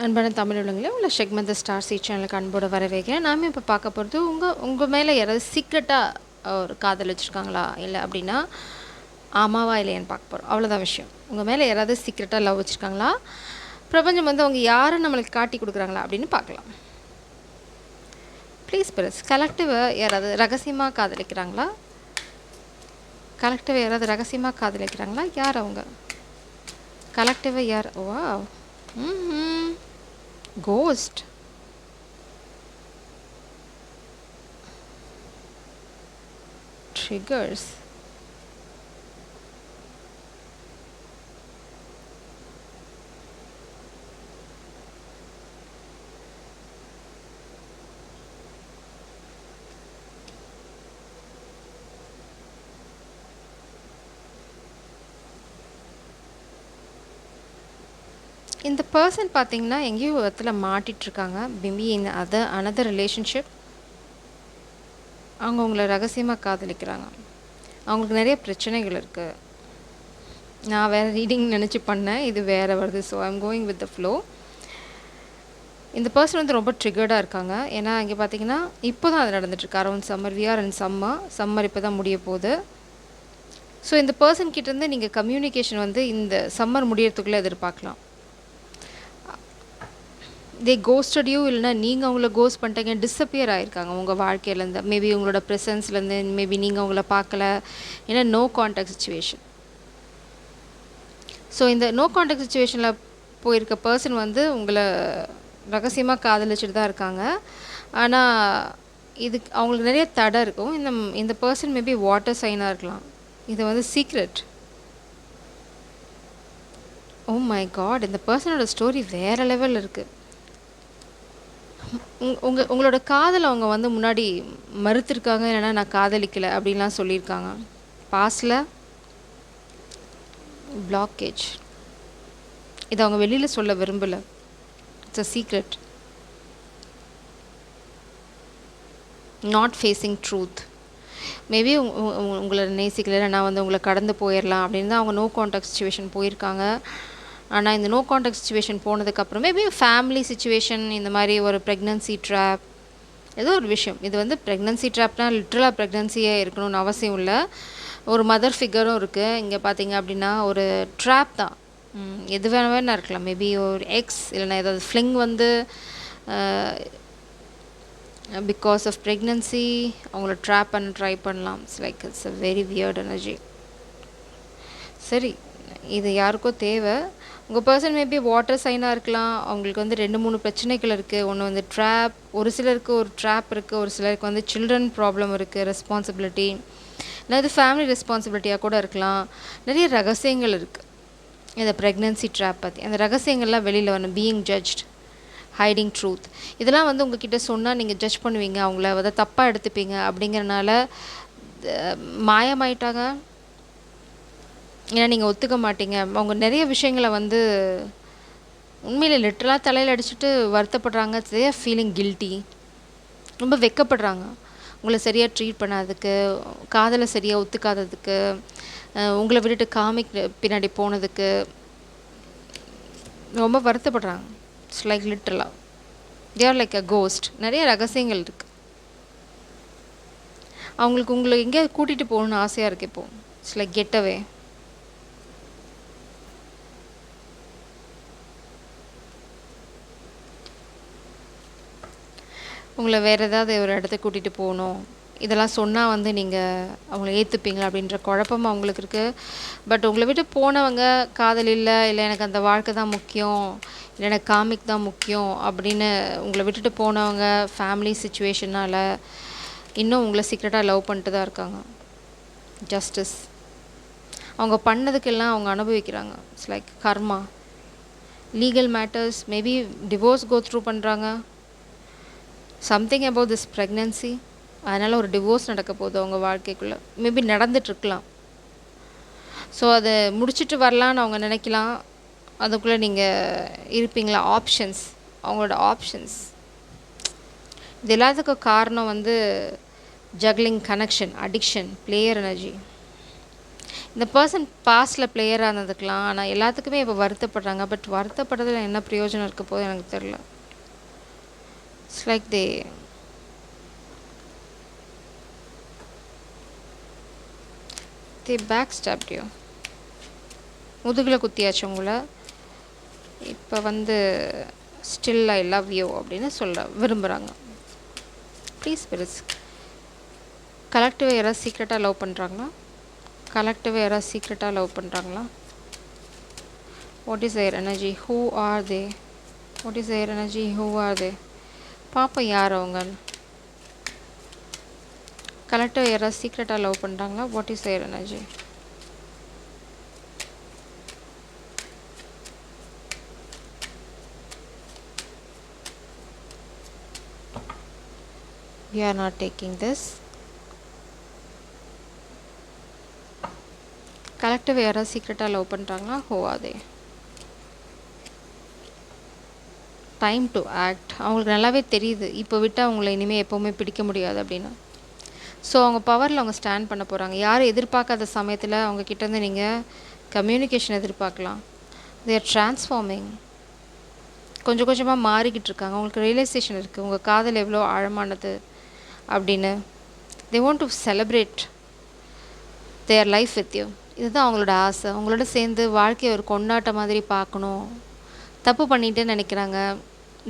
அன்பான தமிழ் உள்ளங்களே உள்ள செக்மெண்ட் ஸ்டார் சி சேனலுக்கு அன்போடு வரவேற்கிறேன். நாம இப்போ பார்க்க போகிறது உங்கள் மேலே யாராவது சீக்ரெட்டாக ஒரு காதல் வச்சுருக்காங்களா, இல்லை அப்படின்னா ஆமாவா இல்லையான்னு பார்க்க போகிறோம். அவ்வளோதான் விஷயம். உங்கள் மேலே யாராவது சீக்ரெட்டாக லவ் வச்சுருக்காங்களா, பிரபஞ்சம் வந்து அவங்க யாரும் நம்மளுக்கு காட்டி கொடுக்குறாங்களா அப்படின்னு பார்க்கலாம். ப்ளீஸ் பிரஸ் கலெக்டிவை யாராவது ரகசியமாக காதலிக்கிறாங்களா, கலெக்டிவை யாராவது ரகசியமாக காதலிக்கிறாங்களா, யார் அவங்க கலெக்டிவை யார்? வா Ghost. Triggers. இந்த பர்சன் பார்த்தீங்கன்னா எங்கேயோ இடத்துல மாட்டிகிட்ருக்காங்க. மேபி இந்த அனதர் ரிலேஷன்ஷிப். அவங்க உங்களை ரகசியமாக காதலிக்கிறாங்க. அவங்களுக்கு நிறைய பிரச்சனைகள் இருக்குது. நான் வேறு ரீடிங் நினச்சி பண்ணேன், இது வேறு வருது. So I'm going with the flow. இந்த பர்சன் வந்து ரொம்ப ட்ரிகர்டாக இருக்காங்க. ஏன்னா இங்கே பார்த்தீங்கன்னா இப்போ தான் அது நடந்துட்டுருக்கு. Around summer, we are in summer இப்போ தான் முடிய போகுது. ஸோ இந்த பர்சன் கிட்டேருந்து நீங்கள் கம்யூனிகேஷன் வந்து இந்த சம்மர் முடியறதுக்குள்ளே எதிர்பார்க்கலாம். தே கோஸ்டட் யூ, இல்லைனா நீங்கள் அவங்கள கோஸ்ட் பண்ணிட்டீங்க, டிஸப்பியர் ஆகிருக்காங்க உங்கள் வாழ்க்கையிலேருந்து. மேபி உங்களோட ப்ரெசன்ஸ்லேருந்து, மேபி நீங்கள் அவங்கள பார்க்கல, ஏன்னா நோ கான்டாக்ட் சுச்சுவேஷன். ஸோ இந்த நோ கான்டாக்ட் சுச்சுவேஷனில் போயிருக்க பர்சன் வந்து உங்களை ரகசியமாக காதலிச்சுட்டு தான் இருக்காங்க. ஆனால் இதுக்கு அவங்களுக்கு நிறைய தடை இருக்கும். இந்த பர்சன் மேபி வாட்டர் சைனாக இருக்கலாம். இது வந்து சீக்ரெட். ஓ மை காட், இந்த பர்சனோட ஸ்டோரி வேறு லெவலில் இருக்குது. உங்களோட காதலை அவங்க வந்து முன்னாடி மறுத்துருக்காங்க, இல்லைன்னா நான் காதலிக்கலை அப்படின்லாம் சொல்லியிருக்காங்க. பாஸ்டில் பிளாக்கேஜ், இதை அவங்க வெளியில் சொல்ல விரும்பலை. It's a secret. Not facing truth. Maybe உங்களை நேசிக்கலை, நான் வந்து உங்களை கடந்து போயிடலாம் அப்படின்னு தான் அவங்க நோ கான்டாக்ட் சுச்சுவேஷன் போயிருக்காங்க. ஆனால் இந்த நோ கான்டாக்ட் சுச்சுவேஷன் போனதுக்கப்புறம் மேபி ஃபேமிலி சுச்சுவேஷன், இந்த மாதிரி ஒரு ப்ரெக்னன்சி ட்ராப், ஏதோ ஒரு விஷயம். இது வந்து ப்ரெக்னன்சி ட்ராப்னால் லிட்ரலாக ப்ரெக்னன்சியே இருக்கணும்னு அவசியம் இல்லை. ஒரு மதர் ஃபிகரும் இருக்குது இங்கே பார்த்தீங்க அப்படின்னா. ஒரு ட்ராப் தான், எது வேணா இருக்கலாம். மேபி ஒரு எக்ஸ், இல்லைனா ஏதாவது ஃப்ளிங் வந்து பிகாஸ் ஆஃப் ப்ரெக்னன்சி அவங்கள ட்ராப் பண்ண ட்ரை பண்ணலாம். It's like it's a very weird energy. சரி, இது யாருக்கோ தேவை. உங்கள் பர்சன் மேபி வாட்டர் சைனாக இருக்கலாம். அவங்களுக்கு வந்து 2-3 பிரச்சனைகள் இருக்குது. ஒன்று வந்து ட்ராப், ஒரு சிலருக்கு ஒரு ட்ராப் இருக்குது, ஒரு சிலருக்கு வந்து சில்ட்ரன் ப்ராப்ளம் இருக்குது, ரெஸ்பான்சிபிலிட்டி, இல்லை இது ஃபேமிலி ரெஸ்பான்சிபிலிட்டியாக கூட இருக்கலாம். நிறைய ரகசியங்கள் இருக்குது இந்த ப்ரெக்னன்சி ட்ராப் பற்றி. அந்த ரகசியங்கள்லாம் வெளியில் வரணும். பீயிங் ஜட்ஜ்ட், ஹைடிங் ட்ரூத், இதெல்லாம் வந்து உங்ககிட்ட சொன்னால் நீங்கள் ஜட்ஜ் பண்ணுவீங்க, அவங்கள அதை தப்பாக எடுத்துப்பீங்க. அப்படிங்கிறனால மாயமாயிட்டாங்க. ஏன்னா நீங்கள் ஒத்துக்க மாட்டீங்க. அவங்க நிறைய விஷயங்களை வந்து உண்மையில் லிட்டரலாக தலையில் அடிச்சுட்டு வருத்தப்படுறாங்க. They are feeling guilty. ரொம்ப வெக்கப்படுறாங்க உங்களை சரியாக ட்ரீட் பண்ணாததுக்கு, காதலை சரியாக ஒத்துக்காததுக்கு, உங்களை விட்டுட்டு காமிக் பின்னாடி போனதுக்கு ரொம்ப வருத்தப்படுறாங்க. இட்ஸ் லைக் லிட்டரலாக they are like a ghost. நிறைய ரகசியங்கள் இருக்குது அவங்களுக்கு. உங்களை எங்கேயாவது கூட்டிகிட்டு போகணுன்னு ஆசையாக இருக்குது இப்போது. It's like get away. உங்களை வேறு ஏதாவது ஒரு இடத்துக்கு கூட்டிகிட்டு போகணும், இதெல்லாம் சொன்னால் வந்து நீங்கள் அவங்கள ஏற்றுப்பீங்களா அப்படின்ற குழப்பம் அவங்களுக்கு இருக்குது. பட் உங்களை விட்டு போனவங்க காதல் இல்லை, எனக்கு அந்த வாழ்க்கை தான் முக்கியம், இல்லை எனக்கு காமிக் தான் முக்கியம் அப்படின்னு உங்களை விட்டுட்டு போனவங்க ஃபேமிலி சுச்சுவேஷனால் இன்னும் உங்களை சீக்ரெட்டாக லவ் பண்ணிட்டு தான் இருக்காங்க. ஜஸ்டிஸ். அவங்க பண்ணதுக்கெல்லாம் அவங்க அனுபவிக்கிறாங்க. It's like karma. Legal matters, maybe divorce go through பண்ணுறாங்க. சம்திங் அபவுட் திஸ் ப்ரெக்னன்சி, அதனால் ஒரு டிவோர்ஸ் நடக்க போகுது அவங்க வாழ்க்கைக்குள்ளே. மேபி நடந்துட்டுருக்கலாம். ஸோ அதை முடிச்சுட்டு வரலான்னு அவங்க நினைக்கலாம். அதுக்குள்ளே நீங்கள் இருப்பீங்களா? ஆப்ஷன்ஸ், அவங்களோட ஆப்ஷன்ஸ். இது எல்லாத்துக்கும் காரணம் வந்து juggling, connection, addiction, player energy. இந்த பர்சன் பாஸ்ட்டில் பிளேயராக இருந்ததுக்கலாம். ஆனால் எல்லாத்துக்குமே இப்போ வருத்தப்படுறாங்க. பட் வருத்தப்படுறதுல என்ன பிரயோஜனம் இருக்க போது எனக்கு தெரியல. It's like they backstabbed you. முதுகில் குத்தியாச்சு உங்களை. இப்போ வந்து ஸ்டில் ஐ லவ் யூ அப்படின்னு விரும்புகிறாங்க. ப்ளீஸ் ஸ்பிரிட்ஸ், கலெக்டிவாக யாராவது சீக்ரெட்டாக லவ் பண்ணுறாங்களா? கலெக்டிவாக யாராவது சீக்ரெட்டாக லவ் பண்ணுறாங்களா? What is their energy? Who are they? What is their energy? Who are they? பாப்பா யார் அவங்க? கலெக்டிவாக யாராவது சீக்ரெட்டாக லவ் பண்ணுறாங்களா? What is their energy? We are not taking this. Collective யாராவது சீக்ரெட்டாக லவ் பண்ணுறாங்களா? Who are they? Time to act. அவங்களுக்கு நல்லாவே தெரியுது இப்போ விட்டு அவங்கள இனிமேல் எப்போவுமே பிடிக்க முடியாது அப்படின்னு. ஸோ அவங்க பவரில் அவங்க ஸ்டாண்ட் பண்ண போகிறாங்க. யாரும் எதிர்பார்க்காத சமயத்தில் அவங்க கிட்டேருந்து நீங்கள் கம்யூனிகேஷன் எதிர்பார்க்கலாம். They are transforming. கொஞ்சம் கொஞ்சமாக மாறிக்கிட்டு இருக்காங்க. அவங்களுக்கு ரியலைசேஷன் இருக்குது உங்கள் காதல் எவ்வளோ ஆழமானது அப்படின்னு. தே want to celebrate their life with you. இதுதான் அவங்களோட ஆசை. அவங்களோட சேர்ந்து வாழ்க்கையை ஒரு கொண்டாட்ட மாதிரி பார்க்கணும். தப்பு பண்ணிகிட்டேன்னு நினைக்கிறாங்க.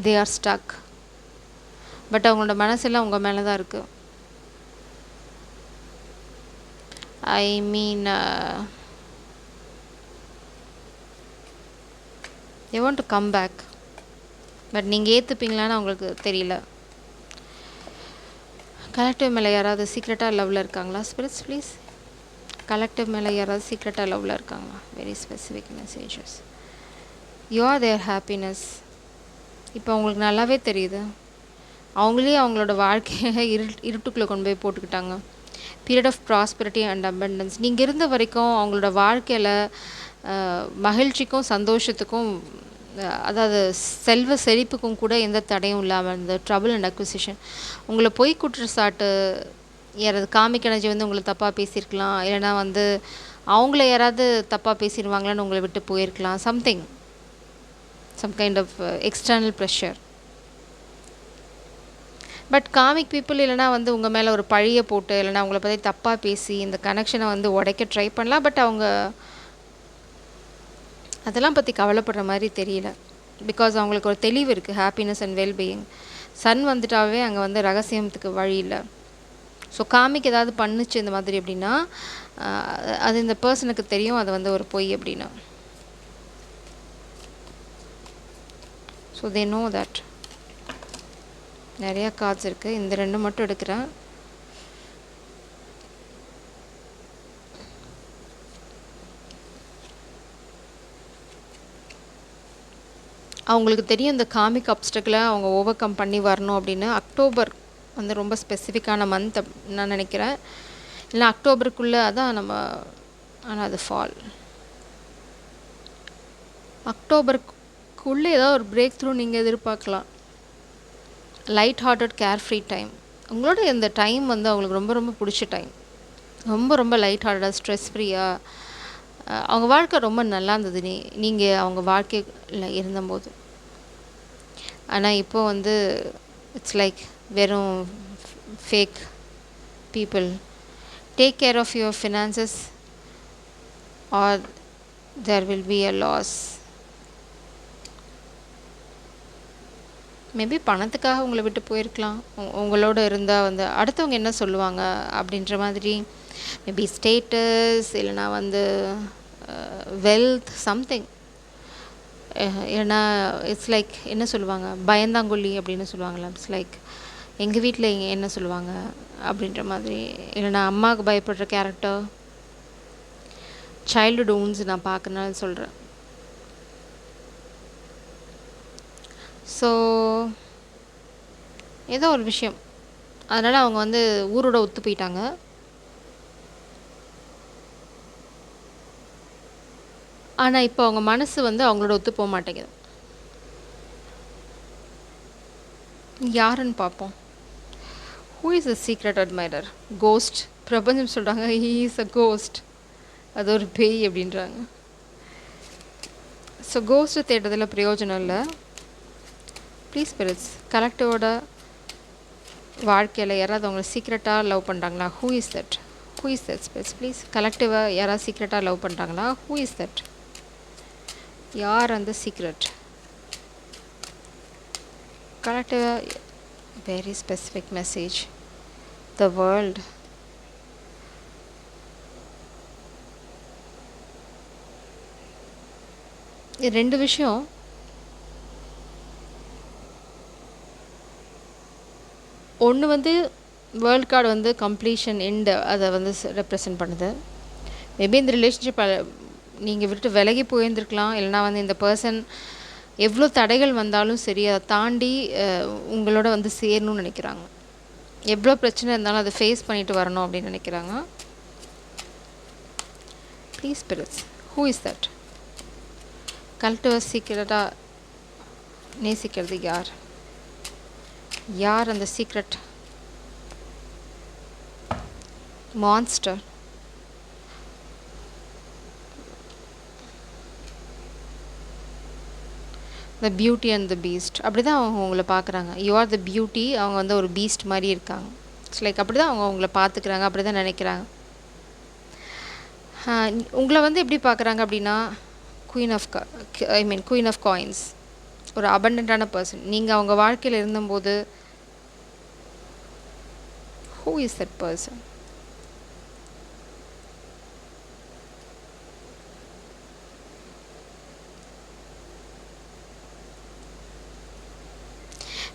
They are stuck. பட் அவங்களோட மனசெல்லாம் உங்கள் மேலே தான் இருக்குது. I mean they want to come back. But நீங்கள் ஏற்றுப்பீங்களான்னு அவங்களுக்கு தெரியல. கலெக்டிவ் மேலே யாராவது சீக்ரெட்டாக லவ்வில் இருக்காங்களா? Spirits please. கலெக்டிவ் மேலே யாராவது சீக்ரெட்டாக லவ்வில் இருக்காங்களா? Very specific messages. You are there happiness. இப்போ அவங்களுக்கு நல்லாவே தெரியுது. அவங்களே அவங்களோட வாழ்க்கையை இருட்டுக்குள்ளே கொண்டு போய் போட்டுக்கிட்டாங்க. Period of prosperity and abundance. நீங்கள் இருந்த வரைக்கும் அவங்களோட வாழ்க்கையில் மகிழ்ச்சிக்கும் சந்தோஷத்துக்கும், அதாவது செல்வ செழிப்புக்கும் கூட எந்த தடையும் இல்லாமல் இந்த ட்ரபிள் அண்ட் அக்விசிஷன். உங்களை பொய் குற்றச்சாட்டு யாராவது காமிக் எனர்ஜி வந்து உங்களை தப்பாக பேசியிருக்கலாம். இல்லைனா வந்து அவங்கள யாராவது தப்பாக பேசிடுவாங்களான்னு உங்களை விட்டு போயிருக்கலாம். Some kind of external pressure. But comic people இல்லைனா வந்து உங்கள் மேலே ஒரு பழியை போட்டு இல்லைனா உங்களை பற்றி தப்பாக பேசி இந்த கனெக்ஷனை வந்து உடைக்க ட்ரை பண்ணலாம். பட் அவங்க அதெல்லாம் பற்றி கவலைப்படுற மாதிரி தெரியல. பிகாஸ் அவங்களுக்கு ஒரு தெளிவு இருக்குது. Happiness and wellbeing. சன் வந்துட்டாவே அங்கே வந்து ரகசியத்துக்கு வழி இல்லை. ஸோ காமிக் ஏதாவது பண்ணுச்சு இந்த மாதிரி அப்படின்னா அது இந்த பர்சனுக்கு தெரியும் அது வந்து ஒரு பொய் அப்படின்னா. So they know that. நிறையா கார்ட்ஸ் இருக்குது. இந்த ரெண்டு மட்டும் எடுக்கிறேன். அவங்களுக்கு தெரியும் இந்த காமிக் அப்டக்கிளை அவங்க ஓவர் கம் பண்ணி வரணும் அப்படின்னு. அக்டோபர் வந்து ரொம்ப ஸ்பெசிஃபிக்கான மந்த் நான் நினைக்கிறேன். இல்லை அக்டோபருக்குள்ளே அதான் நம்ம, ஆனால் அது ஃபால். அக்டோபருக்குள்ளே ஏதாவது ஒரு பிரேக் த்ரூ நீங்கள் எதிர்பார்க்கலாம். Light hearted care free time. உங்களோட இந்த டைம் வந்து அவங்களுக்கு ரொம்ப ரொம்ப பிடிச்ச டைம். ரொம்ப ரொம்ப லைட் ஹார்ட்டடாக ஸ்ட்ரெஸ் ஃப்ரீயாக அவங்க வாழ்க்கை ரொம்ப நல்லா இருந்தது நீங்கள் அவங்க வாழ்க்கையில் இருந்தபோது. ஆனால் இப்போது வந்து இட்ஸ் லைக் வெறும் fake people. Take care of your finances or there will be a loss. Maybe பணத்துக்காக உங்களை விட்டு போயிருக்கலாம். உங்களோட இருந்தால் வந்து அடுத்தவங்க என்ன சொல்லுவாங்க அப்படின்ற மாதிரி. மேபி ஸ்டேட்டஸ் இல்லைனா வந்து வெல்த் சம்திங். ஏன்னா இட்ஸ் லைக் என்ன சொல்லுவாங்க, பயந்தாங்குள்ளி அப்படின்னு சொல்லுவாங்களா. இட்ஸ் லைக் எங்கள் வீட்டில் என்ன சொல்லுவாங்க அப்படின்ற மாதிரி. இல்லைனா அம்மாவுக்கு பயப்படுற கேரக்டர். சைல்டுஹுட் ஊன்ஸ் நான் பார்க்கறனால சொல்கிறேன். ஸோ ஏதோ ஒரு விஷயம், அதனால் அவங்க வந்து ஊரோட ஒத்து போயிட்டாங்க. ஆனால் இப்போ அவங்க மனசு வந்து அவங்களோட ஒத்து போக மாட்டேங்குது. யாருன்னு பார்ப்போம். Who is a secret admirer? Ghost. பிரபஞ்சம் சொல்கிறாங்க ஹீ இஸ் அ கோஸ்ட். அது ஒரு பேய் அப்படின்றாங்க. ஸோ கோஸ்ட்டு தேடுறதுல பிரயோஜனம் இல்லை. ப்ளீஸ் ஸ்பிரிட்ஸ், கலெக்டிவோட வாழ்க்கையில் யாராவது அவங்கள சீக்ரெட்டாக லவ் பண்ணுறாங்களா? Who is that? Who is that spirits? Please கலெக்டிவாக யாராவது சீக்ரெட்டாக லவ் பண்ணுறாங்களா? Who is that? யார் அந்த சீக்ரெட்? கலெக்டிவாக very specific message. The world. இது 2 விஷயம். ஒன்று வந்து வேர்ல்ட் கார்டு வந்து கம்ப்ளீஷன் எண்டு அதை வந்து ரெப்ரசன்ட் பண்ணுது. மேபி இந்த ரிலேஷன்ஷிப் நீங்கள் விட்டு விலகி போயிருந்துருக்கலாம். இல்லைனா வந்து இந்த பர்சன் எவ்வளோ தடைகள் வந்தாலும் சரி அதை தாண்டி உங்களோட வந்து சேரணும்னு நினைக்கிறாங்க. எவ்வளோ பிரச்சனை இருந்தாலும் அதை ஃபேஸ் பண்ணிட்டு வரணும் அப்படின்னு நினைக்கிறாங்க. Please spirits, who is that? கலெக்டிவாக சீக்ரெட்டாக நேசிக்கிறது யார்? யார் அந்த secret monster? The beauty and the beast. அப்படி தான் அவங்க உங்களை பார்க்குறாங்க. You are the beauty. அவங்க வந்து ஒரு பீஸ்ட் மாதிரி இருக்காங்க. இட்ஸ் லைக் அப்படி தான் அவங்க உங்களை பார்த்துக்கிறாங்க, அப்படி தான் நினைக்கிறாங்க. உங்களை வந்து எப்படி பார்க்குறாங்க அப்படின்னா குயின் ஆஃப் காயின்ஸ், ஒரு அபண்டன்டான பர்சன். நீங்கள் அவங்க வாழ்க்கையில் இருந்தபோது who is that person?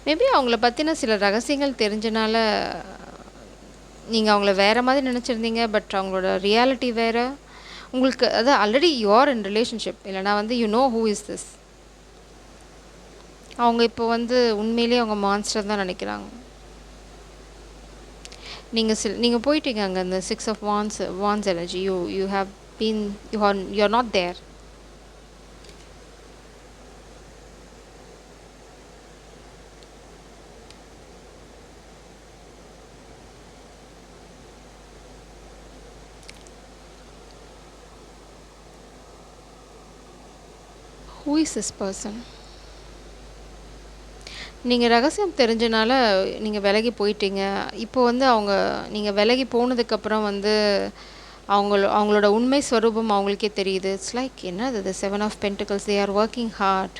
Maybe அவங்கள பற்றின சில ரகசியங்கள் தெரிஞ்சனால நீங்கள் அவங்கள வேறு மாதிரி நினச்சிருந்தீங்க. பட் அவங்களோட ரியாலிட்டி வேறு. உங்களுக்கு அது already you are in relationship. இல்லைனா வந்து you know who is this. அவங்க இப்போ வந்து உண்மையிலேயே அவங்க மான்ஸ்டர் தான் நினைக்கிறாங்க. நீங்கள் போயிட்டீங்க அங்கே. அந்த 6 of wands energy. You have been, you are not there. Who is this person? நீங்கள் ரகசியம் தெரிஞ்சனால நீங்கள் விலகி போயிட்டீங்க. இப்போ வந்து நீங்கள் விலகி போனதுக்கப்புறம் வந்து அவங்களோட உண்மை ஸ்வரூபம் அவங்களுக்கே தெரியுது. இட்ஸ் லைக் என்னது இது 7 of pentacles. They are working hard.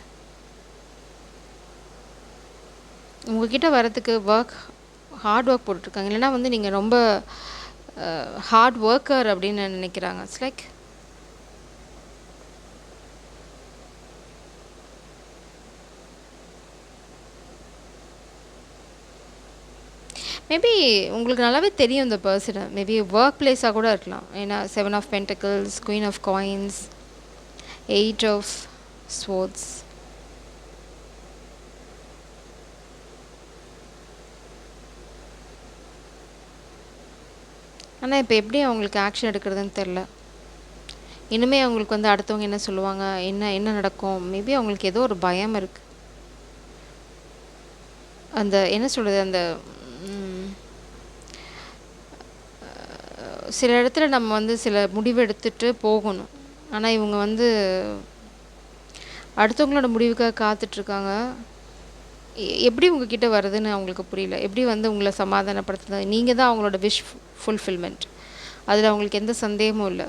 உங்ககிட்ட வரத்துக்கு ஹார்ட் ஒர்க் போட்டுட்ருக்காங்க. இல்லைனா வந்து நீங்கள் ரொம்ப ஹார்ட் ஒர்க்கர் அப்படின்னு நினைக்கிறாங்க. இட்ஸ் லைக் மேபி உங்களுக்கு நல்லாவே தெரியும் இந்த பர்சனை. மேபி ஒர்க் பிளேஸாக கூட இருக்கலாம். ஏன்னா 7 of pentacles, queen of coins, 8 of swords. ஆனால் இப்போ எப்படி அவங்களுக்கு ஆக்ஷன் எடுக்கிறதுன்னு தெரில. இனிமேல் அவங்களுக்கு வந்து அடுத்தவங்க என்ன சொல்லுவாங்க, என்ன நடக்கும். மேபி அவங்களுக்கு ஏதோ ஒரு பயம் இருக்குது. அந்த என்ன சொல்கிறது, அந்த சில இடத்துல நம்ம வந்து சில முடிவு எடுத்துகிட்டு போகணும். ஆனால் இவங்க வந்து அடுத்தவங்களோட முடிவுக்காக காத்துட்ருக்காங்க. எப்படி உங்ககிட்ட வருதுன்னு அவங்களுக்கு புரியல. எப்படி வந்து உங்களை சமாதானப்படுத்துறது? நீங்கள் தான் அவங்களோட விஷ் ஃபுல்ஃபில்மெண்ட். அதில் அவங்களுக்கு எந்த சந்தேகமும் இல்லை.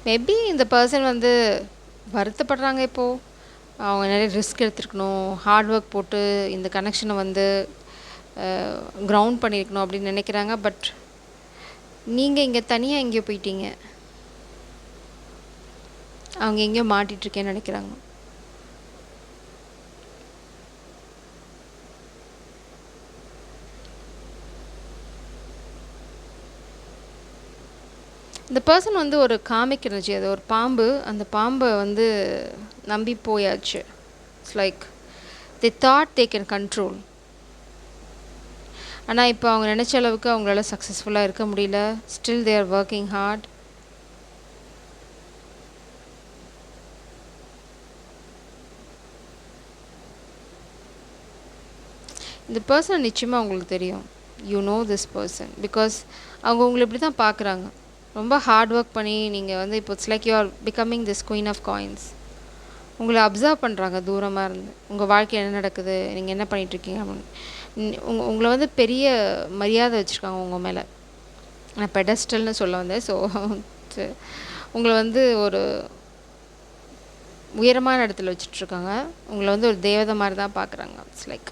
மேபி இந்த பர்சன் வந்து வருத்தப்படுறாங்க. இப்போது அவங்க நிறைய ரிஸ்க் எடுத்துருக்கணும், ஹார்ட் ஒர்க் போட்டு இந்த கனெக்ஷனை வந்து கிரவுண்ட் பண்ணியிருக்கணும் அப்படின்னு நினைக்கிறாங்க. பட் நீங்கள் இங்கே தனியாக எங்கேயோ போயிட்டீங்க. அவங்க எங்கேயோ மாட்டிகிட்ருக்கேன்னு நினைக்கிறாங்க. இந்த பர்சன் வந்து ஒரு காமிக் எனர்ஜி. அது ஒரு பாம்பு. அந்த பாம்பை வந்து நம்பி போயாச்சு. It's like they thought they can control. ஆனால் இப்போ அவங்க நினச்ச அளவுக்கு அவங்களால சக்ஸஸ்ஃபுல்லாக இருக்க முடியல. Still they are working hard. இந்த பர்சன் நிச்சயமாக உங்களுக்கு தெரியும். You know this person because அவங்க உங்களை இப்படி தான் பார்க்குறாங்க. ரொம்ப ஹார்ட் ஒர்க் பண்ணி நீங்கள் வந்து இப்போ it's like you are becoming this queen of coins. உங்களை அப்சர்வ் பண்ணுறாங்க தூரமாக இருந்து. உங்கள் வாழ்க்கையில் என்ன நடக்குது, நீங்கள் என்ன பண்ணிகிட்ருக்கீங்க அப்படின்னு. உங்களை வந்து பெரிய மரியாதை வச்சுருக்காங்க உங்கள் மேலே. நான் பெடஸ்டல்னு சொல்ல வந்தேன். ஸோ உங்களை வந்து ஒரு உயரமான இடத்துல வச்சுட்ருக்காங்க. உங்களை வந்து ஒரு தேவதை மாதிரி தான் பார்க்குறாங்க. இட்ஸ் லைக்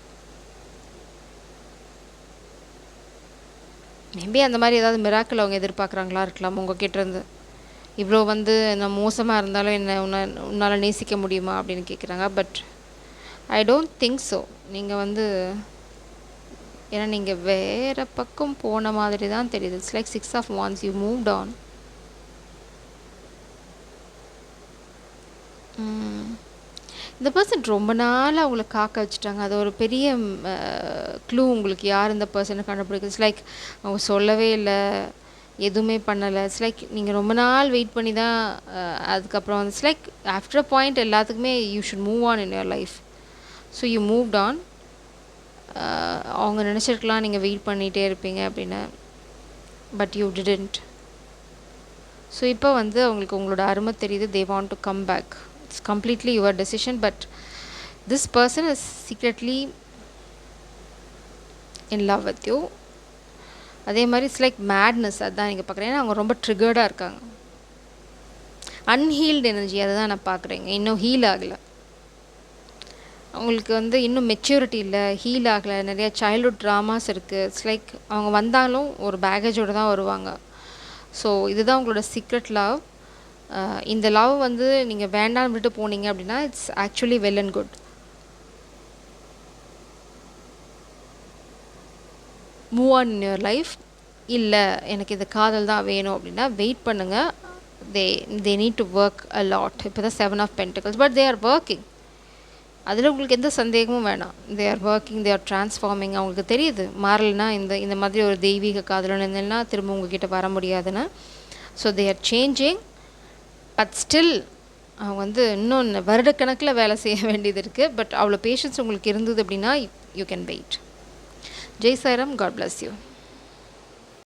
மேபி அந்த மாதிரி ஏதாவது மிராக்கிள் அவங்க எதிர்பார்க்குறாங்களா இருக்கலாம் உங்கள் இருந்து. இவ்வளோ வந்து நான் மோசமாக இருந்தாலும் என்ன உன்னால் நேசிக்க முடியுமா அப்படின்னு கேட்குறாங்க. But I don't think so. நீங்கள் வந்து ஏன்னா நீங்கள் வேறு பக்கம் போன மாதிரி தான் தெரியுது. It's like 6 of Wands. You moved on. இந்த பர்சன் ரொம்ப நாள் அவங்கள காக்க வச்சுட்டாங்க. அது ஒரு பெரிய க்ளூ உங்களுக்கு யார் இந்த பர்சனை கண்டுபிடிக்கும். இட்ஸ் லைக் அவங்க சொல்லவே இல்லை, எதுவுமே பண்ணலை. இட்ஸ் லைக் நீங்கள் ரொம்ப நாள் வெயிட் பண்ணி தான் அதுக்கப்புறம் it's like after a point எல்லாத்துக்குமே you should move on in your life. So you moved on. அவங்க நினச்சிருக்கலாம் நீங்கள் வெயிட் பண்ணிகிட்டே இருப்பீங்க அப்படின்னு. But you didn't. ஸோ இப்போ வந்து அவங்களுக்கு உங்களோட அருமை தெரியுது. They want to come back. It's completely your decision. But this person is secretly in love with you. அதே மாதிரி இட்ஸ் லைக் மேட்னஸ். அதுதான் நீங்கள் பார்க்குறேன். ஏன்னா அவங்க ரொம்ப ட்ரிகர்டாக இருக்காங்க. அன்ஹீல்டு எனர்ஜி அதை தான் நான் பார்க்குறேங்க. இன்னும் ஹீல் ஆகலை. அவங்களுக்கு வந்து இன்னும் மெச்சூரிட்டி இல்லை, ஹீல் ஆகலை. நிறைய சைல்ட்ஹுட் ட்ராமாஸ் இருக்குது. இட்ஸ் லைக் அவங்க வந்தாலும் ஒரு பேகேஜோடு தான் வருவாங்க. ஸோ இதுதான் உங்களோட சீக்ரெட் லவ். இந்த லவ் வந்து நீங்கள் வேண்டாம்னு விட்டு போனீங்க அப்படின்னா it's actually well and good. Move on in your life. இல்லை எனக்கு இந்த காதல் தான் வேணும் அப்படின்னா வெயிட் பண்ணுங்கள். They need to work a lot. இப்போ தான் 7 of Pentacles. But they are working. அதில் உங்களுக்கு எந்த சந்தேகமும் வேணாம். They are working, they are transforming. அவங்களுக்கு தெரியுது மாறலைன்னா இந்த மாதிரி ஒரு தெய்வீக காதலன் இருந்தேன்னா திரும்ப உங்ககிட்ட வர முடியாதுன்னு. So they are changing. But still அவங்க வந்து இன்னும் வருடக்கணக்கில் வேலை செய்ய வேண்டியது இருக்குது. பட் அவ்வளோ பேஷன்ஸ் உங்களுக்கு இருந்தது அப்படின்னா you can wait. Jai Sairam. God bless you.